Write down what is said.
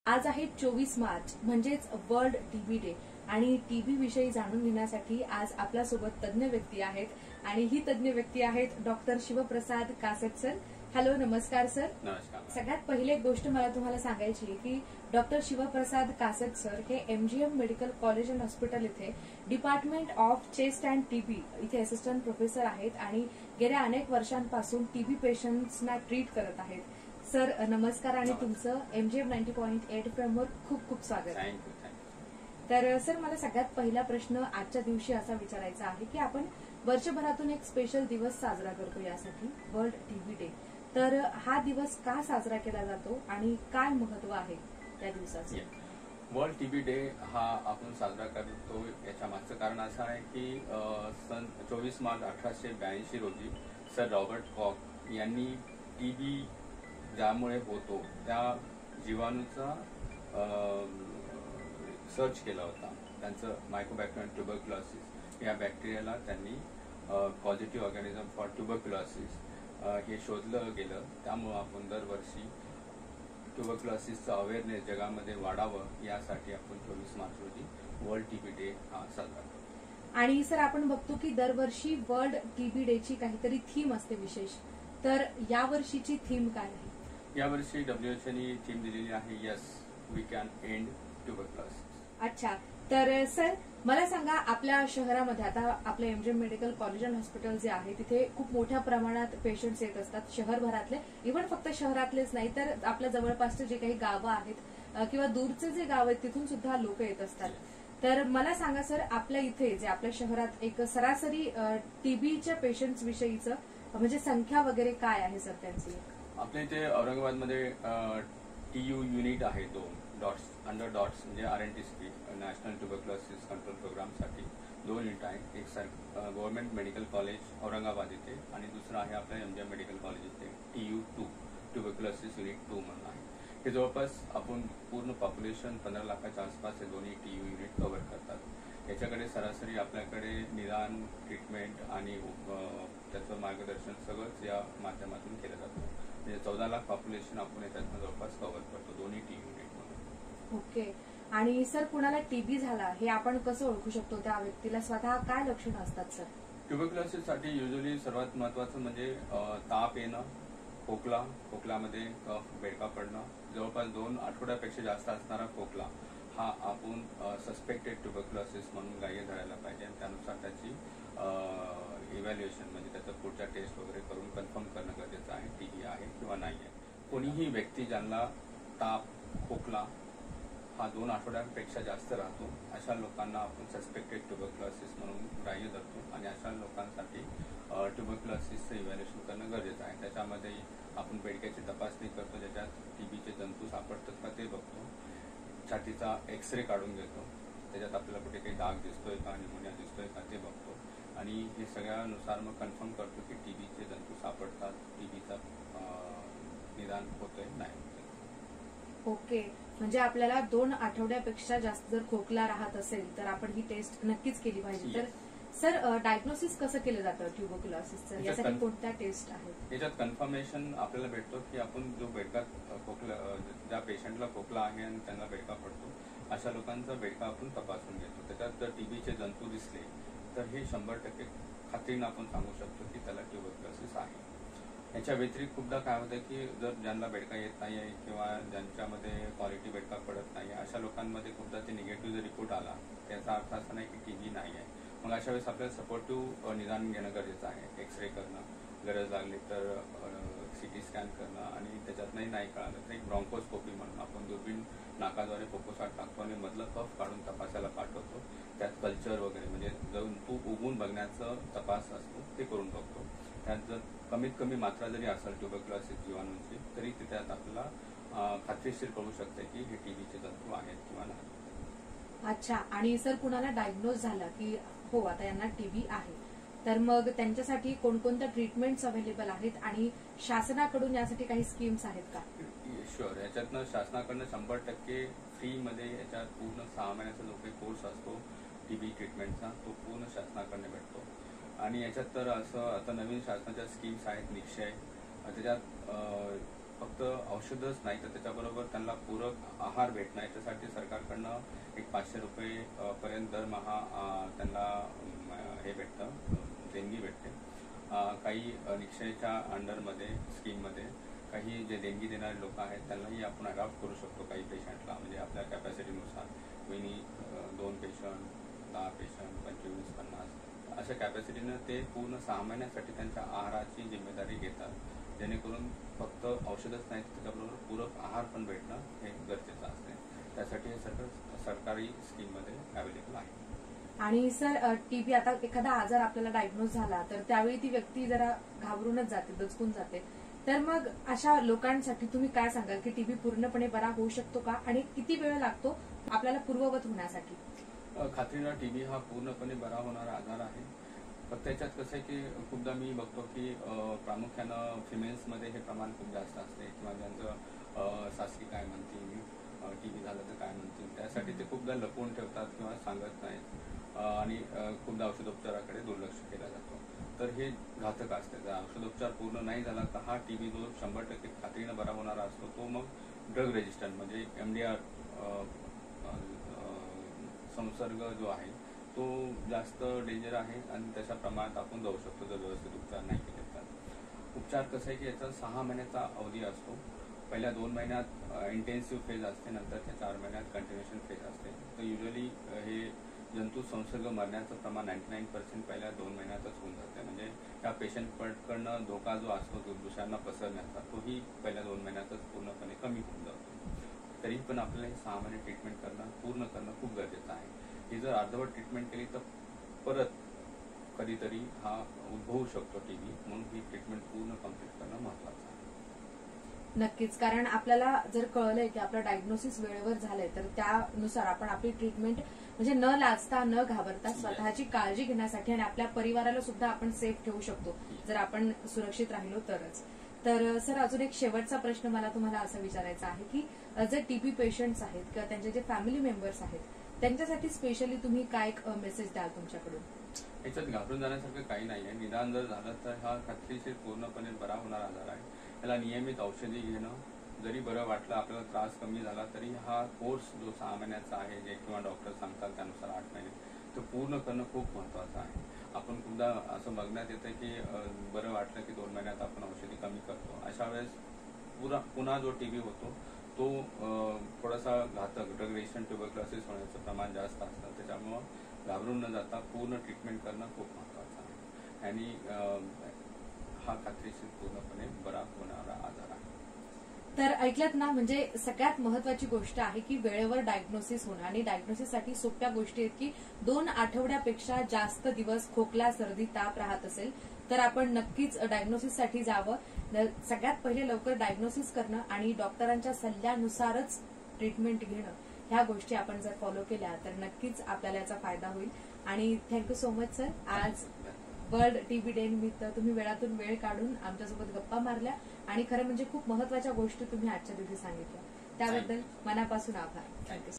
आज आहे 24 मार्च म्हणजेच वर्ल्ड टीबी डे आणि टीबी विषयी जाणून घेण्यासाठी आज आपल्यासोबत तज्ञ व्यक्ती आहेत आणि ही तज्ञ व्यक्ती आहेत doctor Shivprasad Kasat sir. Hello, नमस्कार सर. नमस्कार. सगळ्यात पहिली एक गोष्ट मला तुम्हाला सांगायची आहे की डॉक्टर शिवप्रसाद कासट सर हे MGM medical college and hospital इथे department of chest and TB इथे असिस्टंट प्रोफेसर आहेत आणि गेल्या अनेक वर्षांपासून टीबी पेशंट्सना ट्रीट करत आहेत. सर नमस्कार आणि तुमचं एमजीएम 90.8 FM वर खूप खूप स्वागत. थँक्यू. तर सर मला सगळ्यात पहिला प्रश्न आजच्या दिवशी असा विचारायचा आहे की आपण वर्षभरातून एक स्पेशल दिवस साजरा करतो यासाठी वर्ल्ड टीबी डे. तर हा दिवस का साजरा केला जातो आणि काय महत्व आहे त्या दिवसाचे? वर्ल्ड टीबी डे हा आपण साजरा करतो याच्या मागचं कारण असं आहे की सन 24 मार्च 1882 रोजी सर रॉबर्ट कॉक यांनी टीबी ज्यामुळे होतो त्या जीवाणूचा सर्च केला होता. त्यांचं मायकोबॅक्टेरियम ट्युबरक्युलोसिस या बॅक्टेरियाला त्यांनी पॉझिटिव्ह ऑर्गॅनिझम फॉर ट्युबरक्युलोसिस हे शोधलं गेलं. त्यामुळं आपण दरवर्षी ट्युबरक्युलोसिसचं अवेअरनेस जगामध्ये वाढावं यासाठी आपण 24 मार्च रोजी वर्ल्ड टीबी डे हा साजरा करतो. आणि सर आपण बघतो की दरवर्षी वर्ल्ड टीबी डे ची काहीतरी थीम असते विशेष, तर यावर्षीची थीम काय आहे? यावर्षी WHOने थीम दिलेली आहे yes we can end tuberculosis. अच्छा, तर सर मला सांगा आपल्या शहरामध्ये आता आपलं MGM medical college and hospital जे आहे तिथे खूप मोठ्या प्रमाणात पेशंट्स येत असतात शहरभरातले, इव्हन फक्त शहरातलेच नाही तर आपल्या जवळपासचे जे काही गावं आहेत किंवा दूरचे जे गाव आहेत तिथून सुद्धा लोक येत असतात. तर मला सांगा सर आपल्या इथे जे आपल्या शहरात एक सरासरी टीबीच्या पेशंट्स विषयीचं म्हणजे संख्या वगैरे काय आहे सर त्यांची? आपल्या इथे औरंगाबादमध्ये TU युनिट आहे 2 डॉट्स अंडर डॉट्स म्हणजे RNTC नॅशनल ट्युबरक्युलोसिस कंट्रोल प्रोग्रामसाठी 2 युनिट आहेत. एक गव्हर्नमेंट मेडिकल कॉलेज औरंगाबाद इथे आणि दुसरं आहे आपल्या एमजीएम मेडिकल कॉलेज इथे TU2 ट्युबरक्युलोसिस युनिट 2 म्हणून आहे. हे जवळपास आपण पूर्ण पॉप्युलेशन 15 लाखाच्या आसपास हे दोन्ही TU युनिट कव्हर करतात. याच्याकडे सरासरी आपल्याकडे निदान ट्रीटमेंट आणि त्याचं मार्गदर्शन सगळंच या माध्यमातून केलं जातं. म्हणजे 14 लाख पॉप्युलेशन आपण याच्यातनं जवळपास कव्हर करतो दोन्ही TU युनिट म्हणून. ओके. आणि सर कुणाला टीबी झाला हे आपण कसं ओळखू शकतो? त्या व्यक्तीला स्वतः काय लक्षणं असतात सर? ट्युबरक्युलोसिससाठी युजली सर्वात महत्वाचं म्हणजे ताप येणं, खोकल्यामध्ये कफ बेडका पडणं, जवळपास 2 आठवड्यापेक्षा जास्त असणारा खोकला हा आपण सस्पेक्टेड ट्युबरक्युलोसिस म्हणून ग्राह्य धरायला पाहिजे आणि त्यानुसार त्याची इव्हॅल्युएशन म्हणजे त्याचं पुढच्या टेस्ट वगैरे करून कन्फर्म करणं गरजेचं आहे टीबी आहे किंवा नाही आहे. कोणीही व्यक्ती ज्यांना ताप खोकला हा 2 आठवड्यांपेक्षा जास्त राहतो अशा लोकांना आपण सस्पेक्टेड ट्युबरक्युलोसिस म्हणून ग्राह्य धरतो आणि अशा लोकांसाठी ट्युबरक्युलोसिसचं इव्हॅल्युएशन करणं गरजेचं आहे. त्याच्यामध्ये आपण बेडक्याची तपासणी करतो, ज्याच्यात टीबीचे जंतू सापडतात का ते बघतो, छातीचा एक्सरे काढून घेतो, त्याच्यात आपल्याला कुठे काही डाग दिसतोय का, निमोनिया दिसतोय का ते बघतो आणि हे सगळ्यानुसार मग कन्फर्म करतो की टीबीचे जंतू सापडतात, टीबीचा निदान होतोय नाही. ओके. म्हणजे आपल्याला 2 आठवड्यापेक्षा जास्त जर खोकला राहत असेल तर आपण ही टेस्ट नक्कीच केली पाहिजे. तर सर डायग्नोसिस कसं केलं जातं ट्युबरक्युलोसिसचं? यासाठी कोणत्या टेस्ट आहेत? याच्यात कन्फर्मेशन आपल्याला भेटतो की आपण जो बेडका खोकला ज्या पेशंटला खोकला आहे आणि त्यांना बेडका पडतो अशा लोकांचा बेडका आपण तपासून घेतो. त्याच्यात जर टीबीचे जंतू दिसले तर हे 100% खात्रीनं आपण सांगू शकतो की त्याला ट्युबरक्युलोसिस आहे. याच्या व्यतिरिक्त खूपदा काय होतं की जर ज्यांना बेडका येत नाही आहे किंवा ज्यांच्यामध्ये क्वालिटी बेडका पडत नाही आहे अशा लोकांमध्ये खूपदा ते निगेटिव्ह जर रिपोर्ट आला त्याचा अर्थ असा नाही की टीबी नाही आहे. मग अशा वेळेस आपल्याला सपोर्टिव्ह निदान घेणं गरजेचं आहे. एक्सरे करणं, गरज लागली तर CT स्कॅन करणं आणि त्याच्यातनंही नाही कळालं तर एक ब्रॉन्कोस्कोपी म्हणून आपण दुर्बीण नाकाद्वारे फोकोसाट टाकतो आणि मधलं कफ काढून तपासायला पाठवतो. त्यात कल्चर वगैरे म्हणजे जंतू उगवून बघण्याचा तपास असतो ते करून बघतो. त्यात जर कमीत कमी मात्रा जरी असेल ट्युबरक्युलोसिस जीवाणूंची तरी त्यात आपल्याला खात्रीशीर कळू शकते की हे टीबीचे जंतू आहेत किंवा नाही. अच्छा. आणि सर कुणाला डायग्नोज झाला की हो आता यांना टीबी आहे तर मग त्यांच्यासाठी कोणकोणत्या ट्रीटमेंट्स अवेलेबल आहेत आणि शासनाकडून यासाठी काही स्कीम्स आहेत का? शुअर. याच्यातनं शासनाकडनं 100% फ्रीमध्ये याच्यात पूर्ण 6 महिन्याचा जो काही कोर्स असतो टीबी ट्रीटमेंटचा तो पूर्ण शासनाकडनं भेटतो. आणि याच्यात तर असं आता नवीन शासनाच्या स्कीम्स आहेत निक्षय, त्याच्यात फक्त औषधच नाही तर त्याच्याबरोबर त्यांना पूरक आहार भेटणं, याच्यासाठी सरकारकडनं एक 500 रुपये पर्यंत दरमहा त्यांना हे भेटतं, देणगी भेटते. काही निक्षयच्या अंडरमध्ये स्कीममध्ये काही जे देणगी देणारे लोक आहेत त्यांनाही आपण अडॉप्ट करू शकतो काही पेशंटला, म्हणजे आपल्या कॅपॅसिटीनुसार. कोणी 2 पेशंट, 10 पेशंट, 25, 50 अशा कॅपॅसिटीनं ते पूर्ण 6 महिन्यासाठी त्यांच्या आहाराची जिम्मेदारी घेतात, जेणेकरून फक्त औषधच नाही त्याच्याबरोबर पूरक आहार पण भेटणं हे गरजेचं असते. त्यासाठी हे सरकारी स्कीममध्ये अवेलेबल आहे. आणि सर टीबी, आता एखादा आजार आपल्याला डायग्नोज झाला तर त्यावेळी ती व्यक्ती जरा घाबरूनच जाते, दचकून जाते. तर मग अशा लोकांसाठी तुम्ही काय सांगाल की टीबी पूर्णपणे बरा होऊ शकतो का, आणि किती वेळ लागतो आपल्याला पूर्ववत होण्यासाठी? खात्रीनं टीबी हा पूर्णपणे बरा होणारा आजार आहे. फक्त त्याच्यात कसं आहे की खूपदा मी बघतो की प्रामुख्यानं फिमेल्समध्ये हे प्रमाण खूप जास्त असते, किंवा ज्यांचं सासरी काय म्हणतील, टीबी झालं तर काय म्हणतील, त्यासाठी ते खूपदा लपवून ठेवतात किंवा सांगत नाहीत, आणि खूपदा औषधोपचाराकडे दुर्लक्ष केला जातो. तर हे घातक असते. जर औषधोपचार पूर्ण नाही झाला तर हा टीबी जो 100% खात्रीनं बरा होणारा असतो तो मग ड्रग रेजिस्टंट म्हणजे MDR संसर्ग जो आहे तो जास्त डेंजर आहे, आणि त्याच्या प्रमाणात आपण जाऊ शकतो जर व्यवस्थित उपचार नाही केले तर. उपचार कसं आहे की याचा 6 महिन्याचा अवधी असतो. पहिल्या 2 महिन्यात इंटेन्सिव्ह फेज असते, नंतरच्या 4 महिन्यात कंटिन्युएशन फेज असते. तर युजली हे जंतू संसर्ग मरण्याचं प्रमाण 99% पहिल्या 2 महिन्यातच होऊन जाते. म्हणजे त्या पेशंटकडनं धोका जो असतो तो दुसऱ्यांना पसरण्याचा, तोही पहिल्या 2 महिन्यातच पूर्णपणे कमी होऊन जातो. तरी पण आपल्याला 6 महिने ट्रीटमेंट पूर्ण करणं खूप गरजेचं आहे. ही जर अर्धवट ट्रीटमेंट केली तर परत कधीतरी हा उद्भवू शकतो टीबी, म्हणून ही ट्रीटमेंट पूर्ण कम्प्लीट करणं महत्वाचं आहे. नक्कीच, कारण आपल्याला जर कळलंय की आपलं डायग्नोसिस वेळेवर झालंय तर त्यानुसार आपण आपली ट्रीटमेंट म्हणजे न लाजता न घाबरता स्वतःची काळजी घेण्यासाठी आणि आपल्या परिवाराला सुद्धा आपण सेफ ठेवू शकतो जर आपण सुरक्षित राहिलो तरच. तर सर अजून एक शेवटचा प्रश्न मला तुम्हाला असं विचारायचा आहे की जे टीबी पेशंट्स आहेत किंवा त्यांचे जे फॅमिली मेंबर्स आहेत त्यांच्यासाठी स्पेशली तुम्ही काय मेसेज द्याल तुमच्याकडून? याच्यात घाबरून जाण्यासारखं काही नाहीये. निदान जर झालं तर हा खात्रीशीर पूर्णपणे बरा होणारा आजार आहे. याला नियमित औषधी घेणं, जरी बरं वाटलं आपल्याला त्रास कमी झाला तरी हा कोर्स जो 6 महिन्याचा आहे जे किंवा डॉक्टर सांगतात त्यानुसार 8 महिने तो पूर्ण करणं खूप महत्वाचं आहे. आपण खूपदा असं बघण्यात येतं की बरं वाटलं की 2 महिन्यात आपण औषधी कमी करतो. अशा वेळेस पुन्हा जो टीबी होतो तो थोडासा घातक, ड्रग रेजिस्टंट ट्युबरक्युलोसिस होण्याचं प्रमाण जास्त असतं. त्याच्यामुळं घाबरून न जाता पूर्ण ट्रीटमेंट करणं खूप महत्वाचं आहे, आणि हा खात्रीशीर पूर्णपणे बरा होणारा आजार आहे. तर ऐकलत ना, म्हणजे सगळ्यात महत्वाची गोष्ट आहे की वेळेवर डायग्नोसिस होणं, आणि डायग्नोसिससाठी सोप्या गोष्टी आहेत की 2 आठवड्यापेक्षा जास्त दिवस खोकला, सर्दी, ताप राहत असेल तर आपण नक्कीच डायग्नोसिससाठी जावं. सगळ्यात पहिले लवकर डायग्नोसिस करणं आणि डॉक्टरांच्या सल्ल्यानुसारच ट्रीटमेंट घेणं, ह्या गोष्टी आपण जर फॉलो केल्या तर नक्कीच आपल्याला याचा फायदा होईल. आणि थँक्यू सो मच सर. आज वर्ल्ड टीबी डे निमित्त तुम्ही वेळातून वेळ काढून आमच्यासोबत गप्पा मारल्या, आणि खरं म्हणजे खूप महत्वाच्या गोष्टी तुम्ही आजच्या दिवशी सांगितल्या, त्याबद्दल मनापासून आभार. थँक्यू.